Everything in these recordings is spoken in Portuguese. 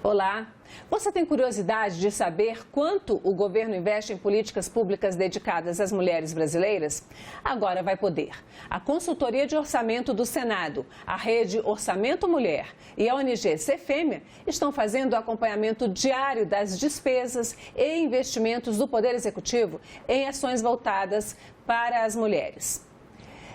Olá! Você tem curiosidade de saber quanto o governo investe em políticas públicas dedicadas às mulheres brasileiras? Agora vai poder. A Consultoria de Orçamento do Senado, a Rede Orçamento Mulher e a ONG Cefêmea estão fazendo o acompanhamento diário das despesas e investimentos do Poder Executivo em ações voltadas para as mulheres.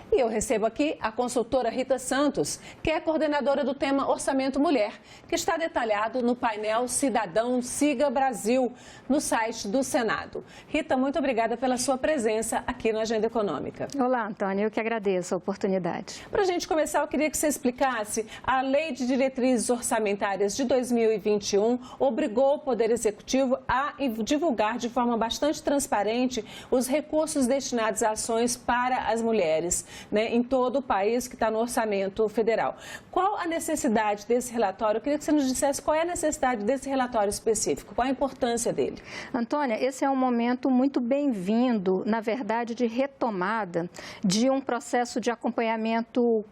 E eu recebo aqui a consultora Rita Santos, que é coordenadora do tema Orçamento Mulher, que está detalhado no painel Cidadão Siga Brasil, no site do Senado. Rita, muito obrigada pela sua presença aqui na Agenda Econômica. Olá, Antônia, eu que agradeço a oportunidade. Para a gente começar, eu queria que você explicasse a Lei de Diretrizes Orçamentárias de 2021 obrigou o Poder Executivo a divulgar de forma bastante transparente os recursos destinados a ações para as mulheres, em todo o país que está no orçamento federal. Qual a necessidade desse relatório? Eu queria que você nos dissesse qual é a necessidade desse relatório específico, qual a importância dele. Antônia, esse é um momento muito bem-vindo, na verdade, de retomada de um processo de acompanhamento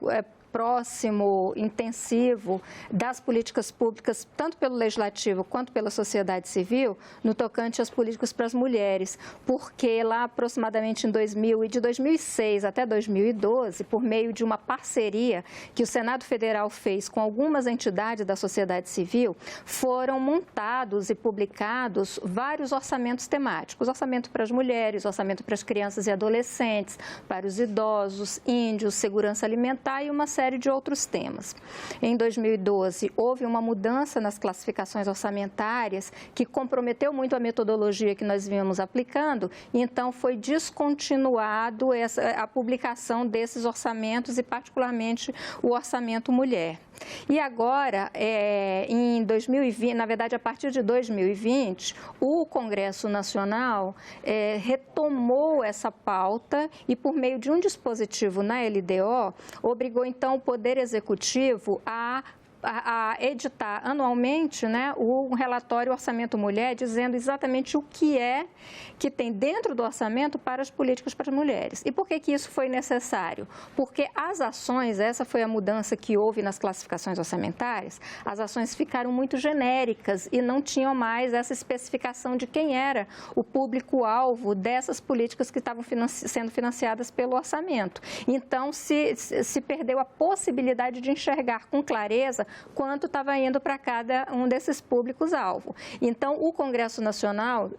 próximo, intensivo das políticas públicas, tanto pelo Legislativo quanto pela sociedade civil, no tocante às políticas para as mulheres, porque lá aproximadamente em 2000 e de 2006 até 2012, por meio de uma parceria que o Senado Federal fez com algumas entidades da sociedade civil, foram montados e publicados vários orçamentos temáticos, orçamento para as mulheres, orçamento para as crianças e adolescentes, para os idosos, índios, segurança alimentar e uma série de outros temas. Em 2012, houve uma mudança nas classificações orçamentárias que comprometeu muito a metodologia que nós vínhamos aplicando, e então foi descontinuado a publicação desses orçamentos e particularmente o orçamento mulher. E agora, em 2020, na verdade, a partir de 2020, o Congresso Nacional retomou essa pauta e, por meio de um dispositivo na LDO, obrigou, então, o Poder Executivo a editar anualmente, um relatório Orçamento Mulher, dizendo exatamente o que é que tem dentro do orçamento para as políticas para as mulheres. E por que isso foi necessário? Porque as ações, essa foi a mudança que houve nas classificações orçamentárias, as ações ficaram muito genéricas e não tinham mais essa especificação de quem era o público-alvo dessas políticas que estavam sendo financiadas pelo orçamento. Então, se perdeu a possibilidade de enxergar com clareza quanto estava indo para cada um desses públicos-alvo. Então, o Congresso Nacional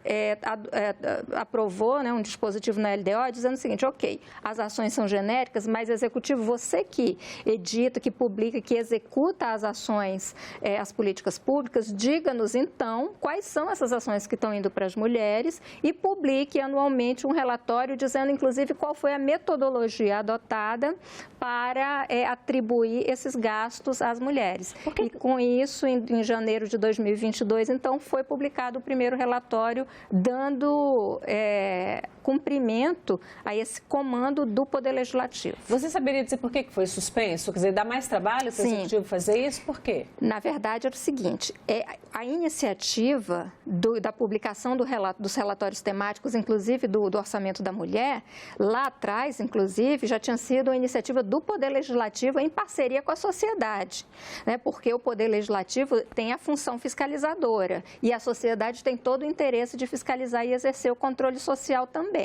aprovou um dispositivo na LDO dizendo o seguinte: ok, as ações são genéricas, mas, Executivo, você que edita, que publica, que executa as ações, as políticas públicas, diga-nos, então, quais são essas ações que estão indo para as mulheres e publique anualmente um relatório dizendo, inclusive, qual foi a metodologia adotada para atribuir esses gastos às mulheres. E com isso, em janeiro de 2022, então, foi publicado o primeiro relatório dando cumprimento a esse comando do Poder Legislativo. Você saberia dizer por que foi suspenso? Quer dizer, dá mais trabalho para o Executivo fazer isso? Por quê? Na verdade, era o seguinte, a iniciativa da publicação dos relatórios temáticos, inclusive do Orçamento da Mulher, lá atrás, inclusive, já tinha sido uma iniciativa do Poder Legislativo em parceria com a sociedade, porque o Poder Legislativo tem a função fiscalizadora e a sociedade tem todo o interesse de fiscalizar e exercer o controle social também.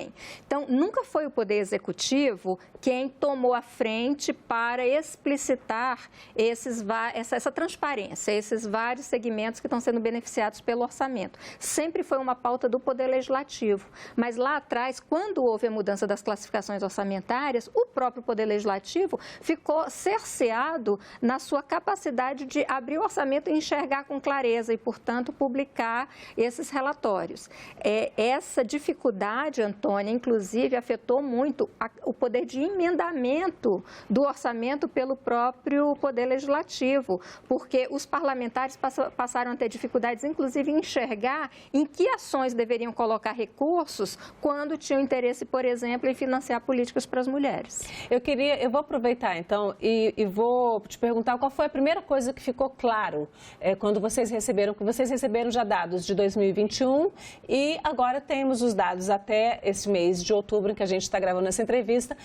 Então, nunca foi o Poder Executivo quem tomou a frente para explicitar essa transparência, esses vários segmentos que estão sendo beneficiados pelo orçamento. Sempre foi uma pauta do Poder Legislativo, mas lá atrás, quando houve a mudança das classificações orçamentárias, o próprio Poder Legislativo ficou cerceado na sua capacidade de abrir o orçamento e enxergar com clareza e, portanto, publicar esses relatórios. Essa dificuldade, Antônia, inclusive, afetou muito o poder de emendamento do orçamento pelo próprio Poder Legislativo, porque os parlamentares passaram a ter dificuldades, inclusive, em enxergar em que ações deveriam colocar recursos quando tinham interesse, por exemplo, em financiar políticas para as mulheres. Eu vou aproveitar, então, e vou te perguntar qual foi a primeira coisa que ficou claro quando vocês receberam já dados de 2021 e agora temos os dados até esse mês de outubro, em que a gente está gravando essa entrevista,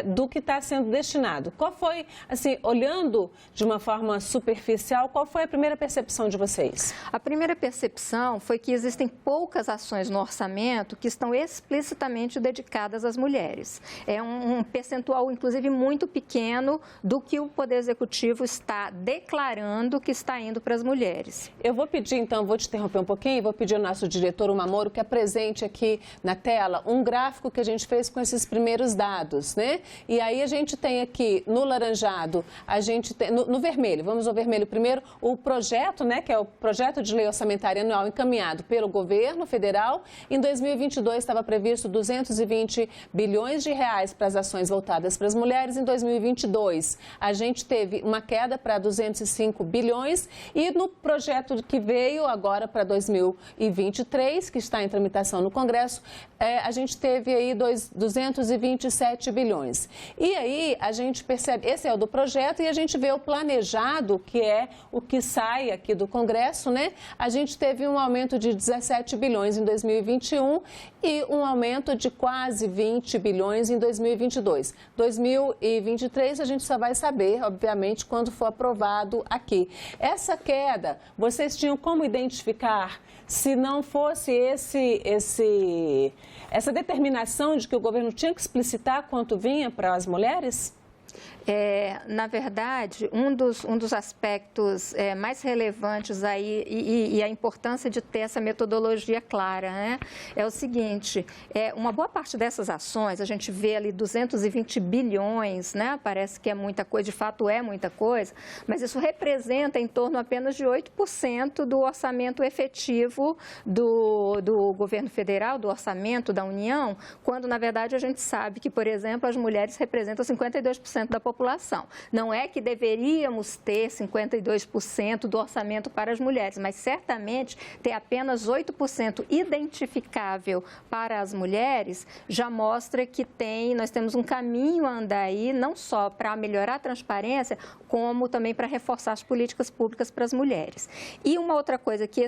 do que está sendo destinado. Qual foi, assim, olhando de uma forma superficial, qual foi a primeira percepção de vocês? A primeira percepção foi que existem poucas ações no orçamento que estão explicitamente dedicadas às mulheres. É um percentual, inclusive, muito pequeno do que o Poder Executivo está declarando que está indo para as mulheres. Eu vou pedir, então, vou te interromper um pouquinho, vou pedir ao nosso diretor, o Mamoro, que apresente aqui na tela um gráfico que a gente fez com esses primeiros dados, né? E aí a gente tem aqui no laranjado, a gente tem, no vermelho, vamos ao vermelho primeiro, o projeto, né, que é o projeto de lei orçamentária anual encaminhado pelo governo federal. Em 2022 estava previsto 220 bilhões de reais para as ações voltadas para as mulheres. Em 2022 a gente teve uma queda para 205 bilhões e no projeto que veio agora para 2023, que está em tramitação no Congresso, a gente teve aí 227 bilhões. E aí a gente percebe, esse é o do projeto, e a gente vê o planejado, que é o que sai aqui do Congresso, né? A gente teve um aumento de 17 bilhões em 2021 e um aumento de quase 20 bilhões em 2022. 2023 a gente só vai saber, obviamente, quando for aprovado aqui. Essa queda, vocês tinham como identificar se não fosse essa determinação de que o governo tinha que explicitar quanto vinha para as mulheres? Na verdade, um dos aspectos mais relevantes aí e a importância de ter essa metodologia clara, né, é o seguinte, uma boa parte dessas ações, a gente vê ali 220 bilhões, né, parece que é muita coisa, de fato é muita coisa, mas isso representa em torno apenas de 8% do orçamento efetivo do governo federal, do orçamento da União, quando na verdade a gente sabe que, por exemplo, as mulheres representam 52% da população. Não é que deveríamos ter 52% do orçamento para as mulheres, mas certamente ter apenas 8% identificável para as mulheres já mostra que nós temos um caminho a andar aí, não só para melhorar a transparência, como também para reforçar as políticas públicas para as mulheres. E uma outra coisa que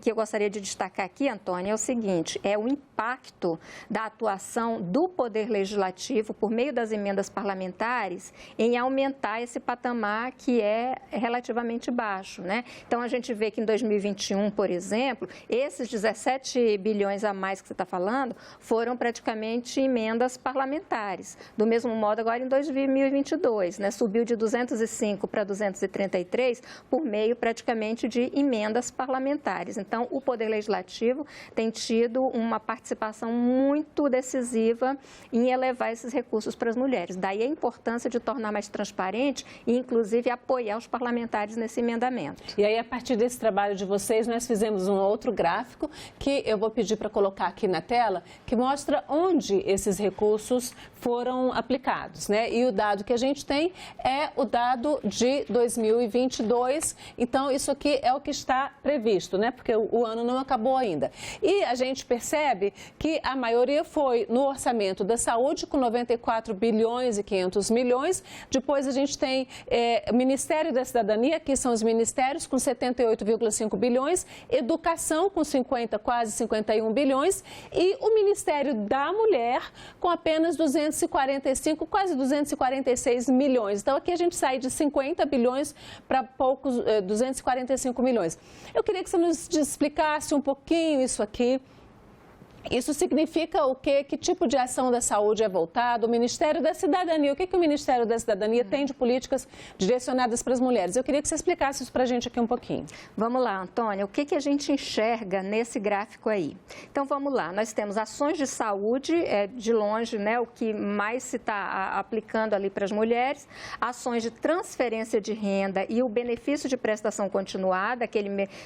eu gostaria de destacar aqui, Antônia, é o seguinte, é o impacto da atuação do Poder Legislativo por meio das emendas parlamentares em aumentar esse patamar que é relativamente baixo, né? Então, a gente vê que em 2021, por exemplo, esses 17 bilhões a mais que você está falando foram praticamente emendas parlamentares. Do mesmo modo, agora em 2022, né? Subiu de 205 para 233 por meio praticamente de emendas parlamentares. Então, o Poder Legislativo tem tido uma participação muito decisiva em elevar esses recursos para as mulheres. Daí a importância de tornar mais transparente e, inclusive, apoiar os parlamentares nesse emendamento. E aí, a partir desse trabalho de vocês, nós fizemos um outro gráfico que eu vou pedir para colocar aqui na tela, que mostra onde esses recursos foram aplicados, né? E o dado que a gente tem é o dado de 2022, então isso aqui é o que está previsto, né? Porque o ano não acabou ainda. E a gente percebe que a maioria foi no orçamento da saúde, com 94 bilhões e 500 milhões. Depois a gente tem o Ministério da Cidadania, que são os ministérios, com 78,5 bilhões, Educação, com quase 51 bilhões, e o Ministério da Mulher, com apenas 245, quase 246 milhões. Então, aqui a gente sai de 50 bilhões para poucos, 245 milhões. Eu queria que você nos explicasse um pouquinho isso aqui. Isso significa o quê? Que tipo de ação da saúde é voltado? O Ministério da Cidadania, o que o Ministério da Cidadania tem de políticas direcionadas para as mulheres? Eu queria que você explicasse isso para a gente aqui um pouquinho. Vamos lá, Antônia, o que a gente enxerga nesse gráfico aí? Então, vamos lá, nós temos ações de saúde, de longe, né, o que mais se está aplicando ali para as mulheres, ações de transferência de renda e o benefício de prestação continuada,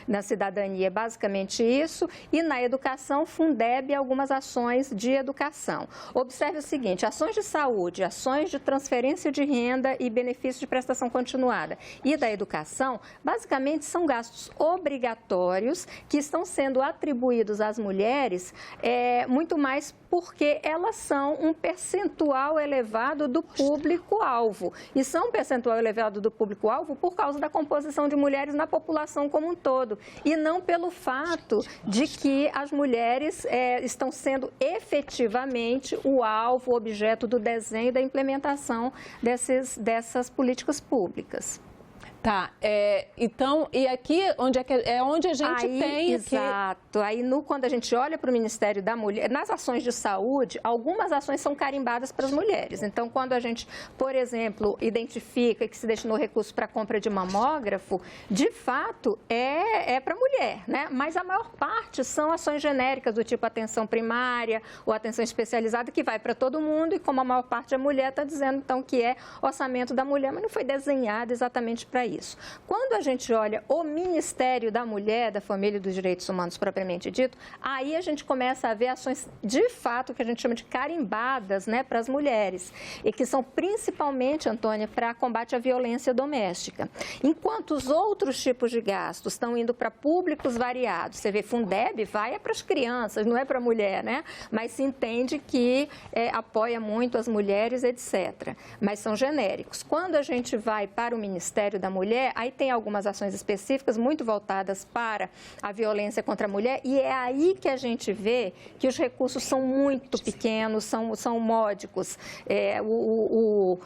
na cidadania é basicamente isso, e na educação, Fundeb, algumas ações de educação. Observe o seguinte, ações de saúde, ações de transferência de renda e benefício de prestação continuada e da educação, basicamente são gastos obrigatórios que estão sendo atribuídos às mulheres muito mais porque elas são um percentual elevado do público-alvo. E são um percentual elevado do público-alvo por causa da composição de mulheres na população como um todo. E não pelo fato de que as mulheres estão sendo efetivamente o alvo, o objeto do desenho e da implementação dessas políticas públicas. Tá, então, e aqui onde a gente tem... Exato, aí quando a gente olha para o Ministério da Mulher, nas ações de saúde, algumas ações são carimbadas para as mulheres. Então, quando a gente, por exemplo, identifica que se destinou recurso para a compra de mamógrafo, de fato, é para a mulher, né? Mas a maior parte são ações genéricas, do tipo atenção primária ou atenção especializada, que vai para todo mundo, e como a maior parte é mulher, está dizendo, então, que é orçamento da mulher, mas não foi desenhado exatamente para isso. Quando a gente olha o Ministério da Mulher, da Família e dos Direitos Humanos propriamente dito, aí a gente começa a ver ações de fato que a gente chama de carimbadas, né, para as mulheres, e que são principalmente, Antônia, para combate à violência doméstica. Enquanto os outros tipos de gastos estão indo para públicos variados, você vê, Fundeb vai para as crianças, não é para a mulher, né? Mas se entende que apoia muito as mulheres, etc. Mas são genéricos. Quando a gente vai para o Ministério da Mulher, aí tem algumas ações específicas muito voltadas para a violência contra a mulher, e é aí que a gente vê que os recursos são muito pequenos, são módicos.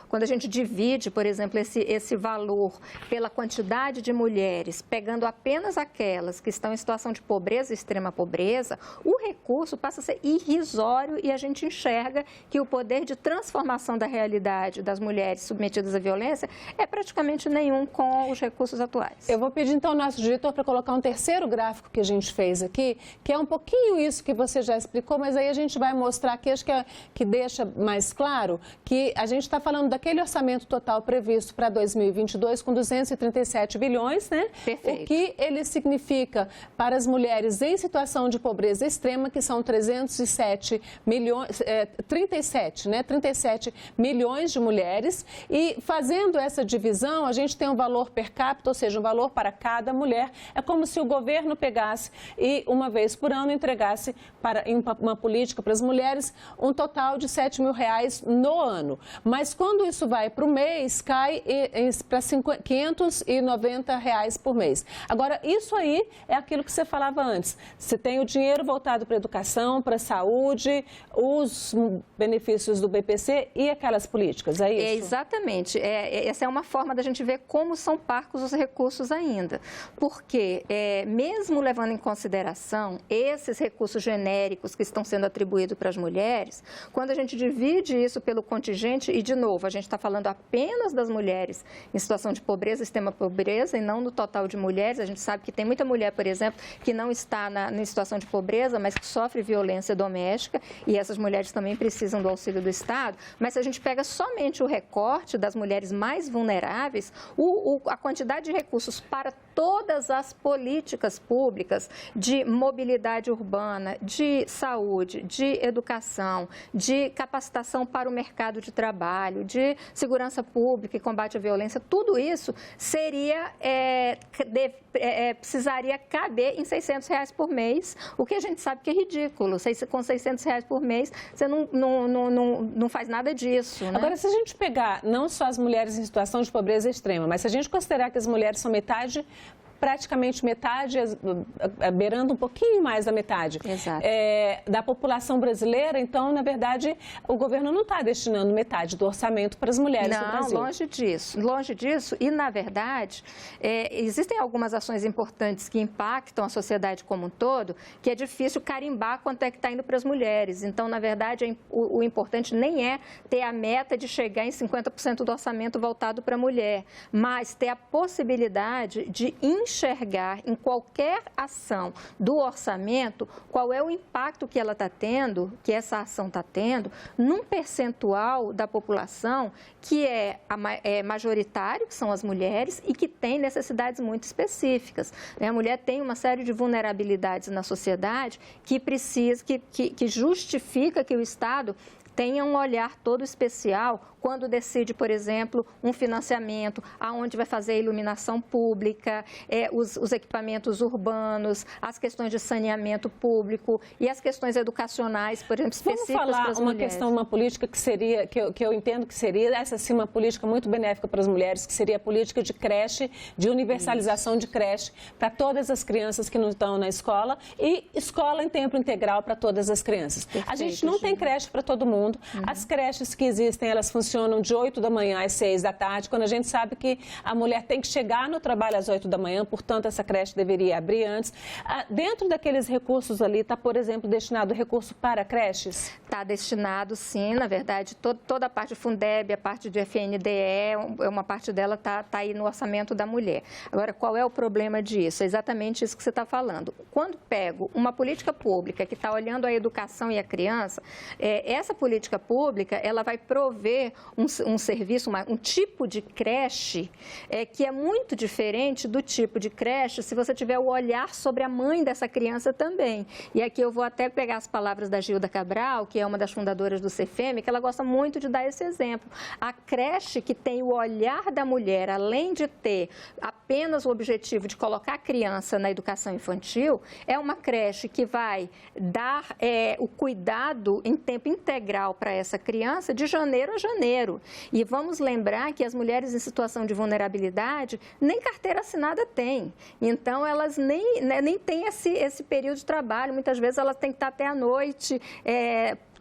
Quando a gente divide, por exemplo, esse valor pela quantidade de mulheres, pegando apenas aquelas que estão em situação de pobreza, extrema pobreza, o recurso passa a ser irrisório, e a gente enxerga que o poder de transformação da realidade das mulheres submetidas à violência é praticamente nenhum com os recursos atuais. Eu vou pedir então ao nosso diretor para colocar um terceiro gráfico que a gente fez aqui, que é um pouquinho isso que você já explicou, mas aí a gente vai mostrar aqui, acho que deixa mais claro, que a gente está falando daquele orçamento total previsto para 2022 com 237 bilhões, né? Perfeito. O que ele significa para as mulheres em situação de pobreza extrema, que são 307 milhões, 37 milhões de mulheres, e fazendo essa divisão, a gente tem um valor per capita, ou seja, um valor para cada mulher. É como se o governo pegasse e, uma vez por ano, entregasse em uma política para as mulheres um total de R$7 mil no ano. Mas quando isso vai para o mês, cai para R$590 por mês. Agora, isso aí é aquilo que você falava antes. Você tem o dinheiro voltado para a educação, para a saúde, os benefícios do BPC e aquelas políticas, é isso? Exatamente. Essa é uma forma da gente ver como são parcos os recursos ainda. Porque, mesmo levando em consideração esses recursos genéricos que estão sendo atribuídos para as mulheres, quando a gente divide isso pelo contingente, e de novo, a gente está falando apenas das mulheres em situação de pobreza, extrema pobreza, e não no total de mulheres, a gente sabe que tem muita mulher, por exemplo, que não está em situação de pobreza, mas que sofre violência doméstica, e essas mulheres também precisam do auxílio do Estado, mas se a gente pega somente o recorte das mulheres mais vulneráveis, a quantidade de recursos para todas as políticas públicas de mobilidade urbana, de saúde, de educação, de capacitação para o mercado de trabalho, de segurança pública e combate à violência, tudo isso precisaria caber em R$600 por mês, o que a gente sabe que é ridículo. Com R$600 por mês, você não faz nada disso, né? Agora, se a gente pegar não só as mulheres em situação de pobreza extrema, mas se a gente considerar que as mulheres são praticamente metade, beirando um pouquinho mais da metade da população brasileira, então, na verdade, o governo não está destinando metade do orçamento para as mulheres do Brasil. Não, longe disso. E, na verdade, existem algumas ações importantes que impactam a sociedade como um todo, que é difícil carimbar quanto é que está indo para as mulheres. Então, na verdade, o importante nem é ter a meta de chegar em 50% do orçamento voltado para a mulher, mas ter a possibilidade de enxergar em qualquer ação do orçamento qual é o impacto que ela está tendo, que essa ação está tendo, num percentual da população que é majoritário, que são as mulheres, e que tem necessidades muito específicas. A mulher tem uma série de vulnerabilidades na sociedade que justifica que o Estado tenha um olhar todo especial quando decide, por exemplo, um financiamento, aonde vai fazer a iluminação pública, os equipamentos urbanos, as questões de saneamento público e as questões educacionais, por exemplo, específicas para as mulheres. Vamos falar uma política que seria, que eu entendo que seria, essa sim, uma política muito benéfica para as mulheres, que seria a política de creche, de universalização de creche para todas as crianças que não estão na escola e escola em tempo integral para todas as crianças. Perfeito, a gente não tem creche para todo mundo. As creches que existem, elas funcionam de 8 da manhã às 6 da tarde, quando a gente sabe que a mulher tem que chegar no trabalho às 8 da manhã, portanto, essa creche deveria abrir antes. Dentro daqueles recursos ali, está, por exemplo, destinado recurso para creches? Está destinado, sim, na verdade, toda a parte de Fundeb, a parte de FNDE, uma parte dela está aí no orçamento da mulher. Agora, qual é o problema disso? É exatamente isso que você está falando. Quando pego uma política pública que está olhando a educação e a criança, essa política pública, ela vai prover um serviço, um tipo de creche que é muito diferente do tipo de creche se você tiver o olhar sobre a mãe dessa criança também. E aqui eu vou até pegar as palavras da Gilda Cabral, que é uma das fundadoras do CEFEM, que ela gosta muito de dar esse exemplo. A creche que tem o olhar da mulher, além de ter apenas o objetivo de colocar a criança na educação infantil, é uma creche que vai dar o cuidado em tempo integral para essa criança de janeiro a janeiro. E vamos lembrar que as mulheres em situação de vulnerabilidade nem carteira assinada têm. Então, elas nem têm esse período de trabalho. Muitas vezes elas têm que estar até à noite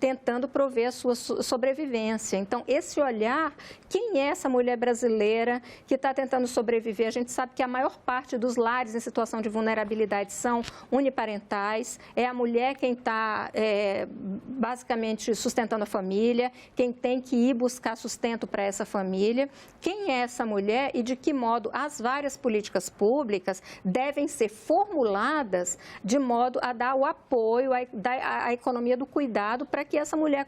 tentando prover a sua sobrevivência. Então, esse olhar, quem é essa mulher brasileira que está tentando sobreviver? A gente sabe que a maior parte dos lares em situação de vulnerabilidade são uniparentais, é a mulher quem está basicamente sustentando a família, quem tem que ir buscar sustento para essa família. Quem é essa mulher e de que modo as várias políticas públicas devem ser formuladas de modo a dar o apoio à economia do cuidado para que essa mulher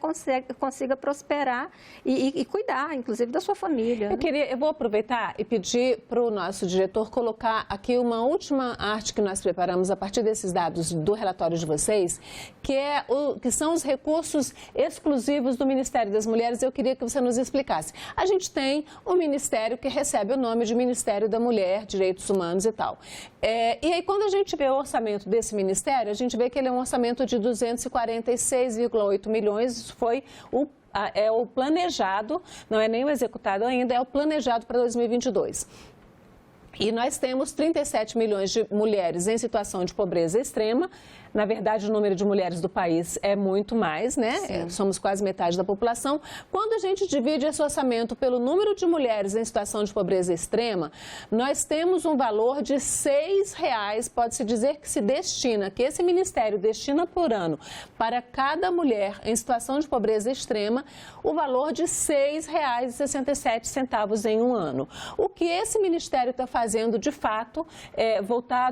consiga prosperar e cuidar, inclusive, da sua família. Eu vou aproveitar e pedir para o nosso diretor colocar aqui uma última arte que nós preparamos a partir desses dados do relatório de vocês, que são os recursos exclusivos do Ministério das Mulheres. Eu queria que você nos explicasse. A gente tem um ministério que recebe o nome de Ministério da Mulher, Direitos Humanos e tal. E aí, quando a gente vê o orçamento desse ministério, a gente vê que ele é um orçamento de 246,8 milhões. Isso foi o planejado, não é nem o executado ainda, é o planejado para 2022. E nós temos 37 milhões de mulheres em situação de pobreza extrema. Na verdade, o número de mulheres do país é muito mais, né? Somos quase metade da população. Quando a gente divide esse orçamento pelo número de mulheres em situação de pobreza extrema, nós temos um valor de R$ 6,00, pode-se dizer que se destina, que esse ministério destina por ano para cada mulher em situação de pobreza extrema, o valor de R$ 6,67 em um ano. O que esse ministério está fazendo, de fato,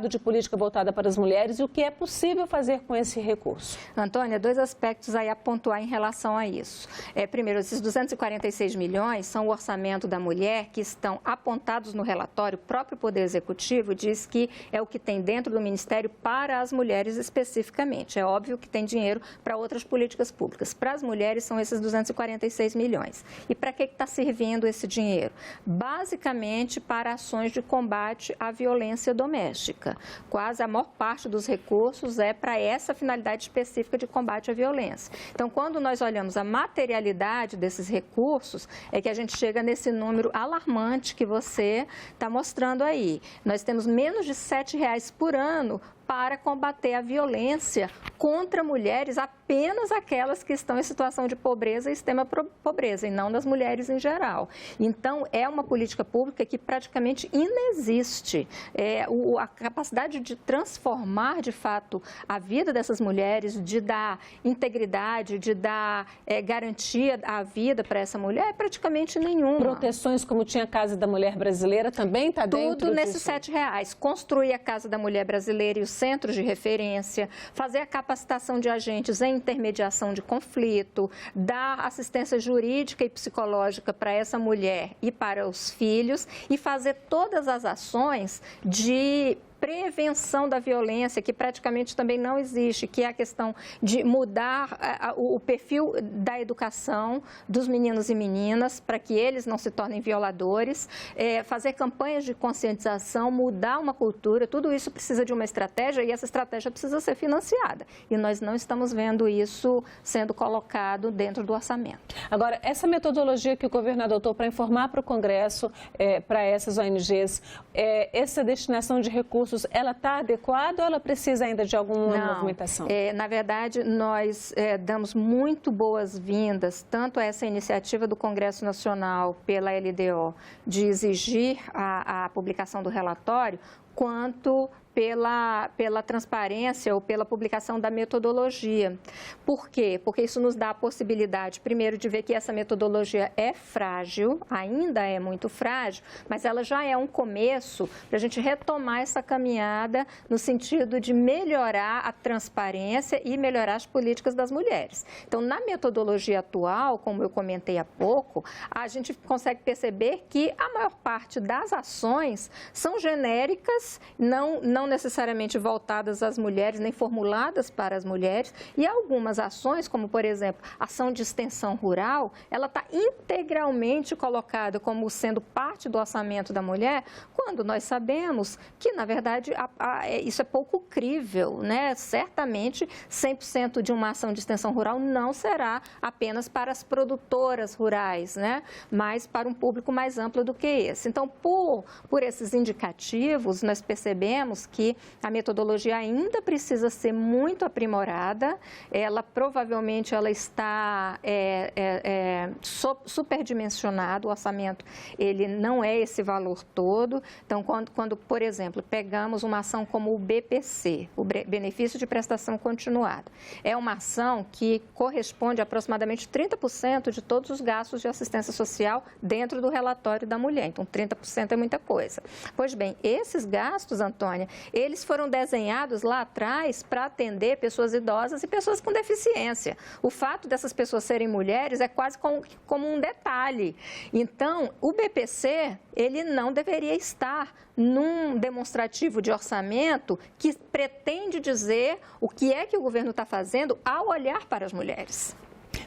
de política voltada para as mulheres, e o que é possível fazer com esse recurso? Antônia, dois aspectos aí a pontuar em relação a isso. Primeiro, esses 246 milhões são o orçamento da mulher que estão apontados no relatório. O próprio Poder Executivo diz que é o que tem dentro do Ministério para as mulheres especificamente. É óbvio que tem dinheiro para outras políticas públicas. Para as mulheres são esses 246 milhões. E para que está servindo esse dinheiro? Basicamente para ações de combate à violência doméstica. Quase a maior parte dos recursos é para essa finalidade específica de combate à violência. Então, quando nós olhamos a materialidade desses recursos, é que a gente chega nesse número alarmante que você está mostrando aí. Nós temos menos de R$ 7,00 por ano para combater a violência contra mulheres, apenas aquelas que estão em situação de pobreza e extrema pobreza, e não das mulheres em geral. Então, é uma política pública que praticamente inexiste. A capacidade de transformar, de fato, a vida dessas mulheres, de dar integridade, de dar garantia à vida para essa mulher, é praticamente nenhuma. Proteções como tinha a Casa da Mulher Brasileira também está dentro Tudo nesses disso? R$7,00. Construir a Casa da Mulher Brasileira e os centros de referência, fazer a capacitação de agentes em intermediação de conflito, dar assistência jurídica e psicológica para essa mulher e para os filhos e fazer todas as ações de prevenção da violência, que praticamente também não existe, que é a questão de mudar o perfil da educação dos meninos e meninas para que eles não se tornem violadores, fazer campanhas de conscientização, mudar uma cultura, tudo isso precisa de uma estratégia e essa estratégia precisa ser financiada. E nós não estamos vendo isso sendo colocado dentro do orçamento. Agora, essa metodologia que o governo adotou para informar para o Congresso, para essas ONGs, essa destinação de recursos, ela está adequada ou ela precisa ainda de alguma movimentação? Na verdade, nós damos muito boas-vindas, tanto a essa iniciativa do Congresso Nacional pela LDO de exigir a publicação do relatório, quanto pela transparência ou pela publicação da metodologia. Por quê? Porque isso nos dá a possibilidade, primeiro, de ver que essa metodologia é frágil, ainda é muito frágil, mas ela já é um começo para a gente retomar essa caminhada no sentido de melhorar a transparência e melhorar as políticas das mulheres. Então, na metodologia atual, como eu comentei há pouco, a gente consegue perceber que a maior parte das ações são genéricas, não necessariamente voltadas às mulheres, nem formuladas para as mulheres, e algumas ações, como, por exemplo, ação de extensão rural, ela está integralmente colocada como sendo parte do orçamento da mulher, quando nós sabemos que, na verdade, isso é pouco crível, né? Certamente, 100% de uma ação de extensão rural não será apenas para as produtoras rurais, né? Mas para um público mais amplo do que esse. Então, por esses indicativos, nós percebemos que a metodologia ainda precisa ser muito aprimorada, provavelmente ela está superdimensionada, o orçamento ele não é esse valor todo. Então, quando, por exemplo, pegamos uma ação como o BPC, o Benefício de Prestação Continuada, é uma ação que corresponde a aproximadamente 30% de todos os gastos de assistência social dentro do relatório da mulher. Então, 30% é muita coisa. Pois bem, esses gastos, Antônia, eles foram desenhados lá atrás para atender pessoas idosas e pessoas com deficiência. O fato dessas pessoas serem mulheres é quase como um detalhe. Então, o BPC, ele não deveria estar num demonstrativo de orçamento que pretende dizer o que é que o governo está fazendo ao olhar para as mulheres.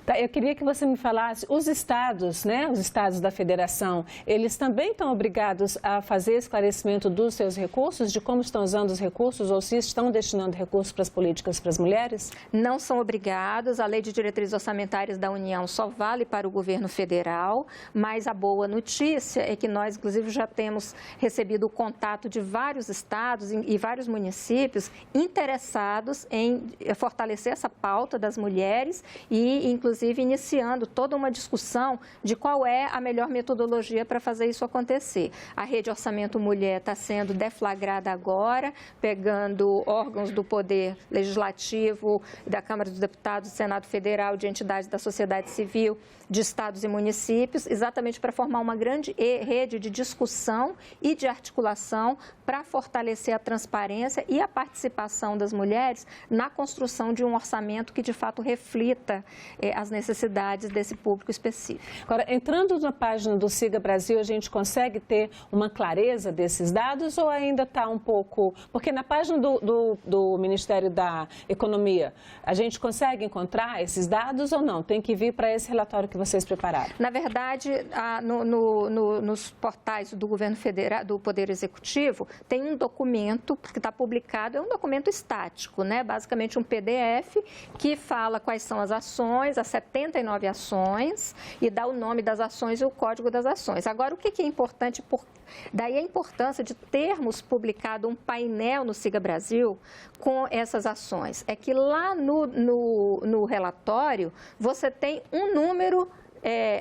Tá, eu queria que você me falasse, os estados, né, os estados da federação, eles também estão obrigados a fazer esclarecimento dos seus recursos, de como estão usando os recursos ou se estão destinando recursos para as políticas para as mulheres? Não são obrigados, a Lei de Diretrizes Orçamentárias da União só vale para o governo federal, mas a boa notícia é que nós, inclusive, já temos recebido o contato de vários estados e vários municípios interessados em fortalecer essa pauta das mulheres e, inclusive, iniciando toda uma discussão de qual é a melhor metodologia para fazer isso acontecer. A Rede Orçamento Mulher está sendo deflagrada agora, pegando órgãos do Poder Legislativo, da Câmara dos Deputados, do Senado Federal, de entidades da sociedade civil, de estados e municípios, exatamente para formar uma grande rede de discussão e de articulação para fortalecer a transparência e a participação das mulheres na construção de um orçamento que, de fato, reflita as necessidades desse público específico. Agora, entrando na página do Siga Brasil, a gente consegue ter uma clareza desses dados ou ainda está um pouco... Porque na página do Ministério da Economia, a gente consegue encontrar esses dados ou não? Tem que vir para esse relatório que vocês prepararam? Na verdade, nos portais do governo federal, do Poder Executivo, tem um documento que está publicado, é um documento estático, né? Basicamente um PDF que fala quais são as ações, as 79 ações, e dá o nome das ações e o código das ações. Agora, o que é importante, daí a importância de termos publicado um painel no Siga Brasil com essas ações, é que lá no relatório você tem um número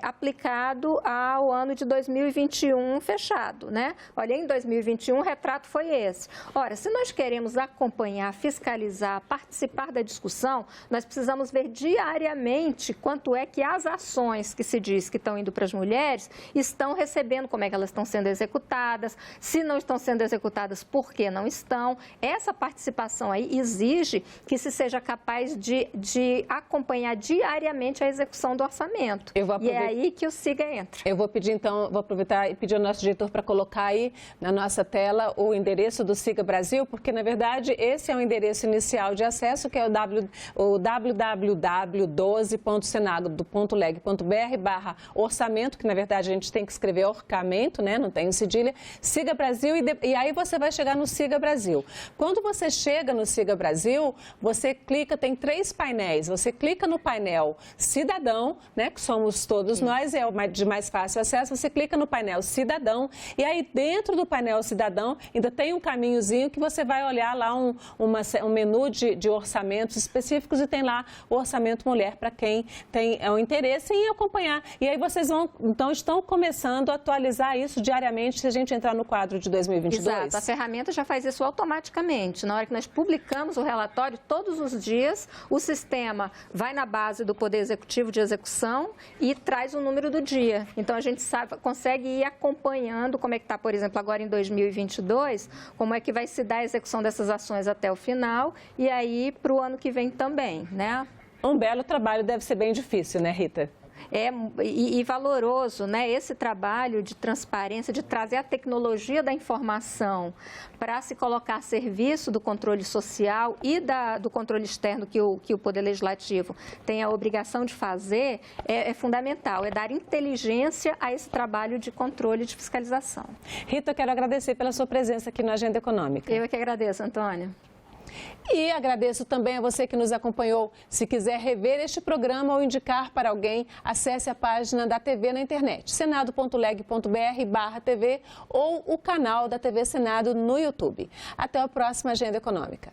aplicado ao ano de 2021 fechado, né? Olha, em 2021 o retrato foi esse. Ora, se nós queremos acompanhar, fiscalizar, participar da discussão, nós precisamos ver diariamente quanto é que as ações que se diz que estão indo para as mulheres estão recebendo, como é que elas estão sendo executadas, se não estão sendo executadas, por que não estão. Essa participação aí exige que se seja capaz de acompanhar diariamente a execução do orçamento. Eu E é aí que o SIGA entra. Eu vou pedir, então, vou aproveitar e pedir ao nosso diretor para colocar aí na nossa tela o endereço do SIGA Brasil, porque, na verdade, esse é o endereço inicial de acesso, que é o www.12.senado.leg.br/orçamento, que, na verdade, a gente tem que escrever orçamento, né? Não tem cedilha, SIGA Brasil, e aí você vai chegar no SIGA Brasil. Quando você chega no SIGA Brasil, você clica, tem 3 painéis, você clica no painel Cidadão, né, que somos todos nós, é o de mais fácil acesso, você clica no painel Cidadão, e aí dentro do painel Cidadão ainda tem um caminhozinho que você vai olhar lá um menu de orçamentos específicos e tem lá o orçamento mulher para quem tem o interesse em acompanhar. E aí vocês estão começando a atualizar isso diariamente se a gente entrar no quadro de 2022. Exato, a ferramenta já faz isso automaticamente. Na hora que nós publicamos o relatório, todos os dias, o sistema vai na base do Poder Executivo de execução e traz o número do dia. Então, a gente consegue ir acompanhando como é que está, por exemplo, agora em 2022, como é que vai se dar a execução dessas ações até o final e aí para o ano que vem também, né? Um belo trabalho, deve ser bem difícil, né, Rita? E valoroso, né? Esse trabalho de transparência, de trazer a tecnologia da informação para se colocar a serviço do controle social e do controle externo que o Poder Legislativo tem a obrigação de fazer, é fundamental, é dar inteligência a esse trabalho de controle e de fiscalização. Rita, eu quero agradecer pela sua presença aqui na Agenda Econômica. Eu é que agradeço, Antônia. E agradeço também a você que nos acompanhou. Se quiser rever este programa ou indicar para alguém, acesse a página da TV na internet, senado.leg.br/TV ou o canal da TV Senado no YouTube. Até a próxima Agenda Econômica.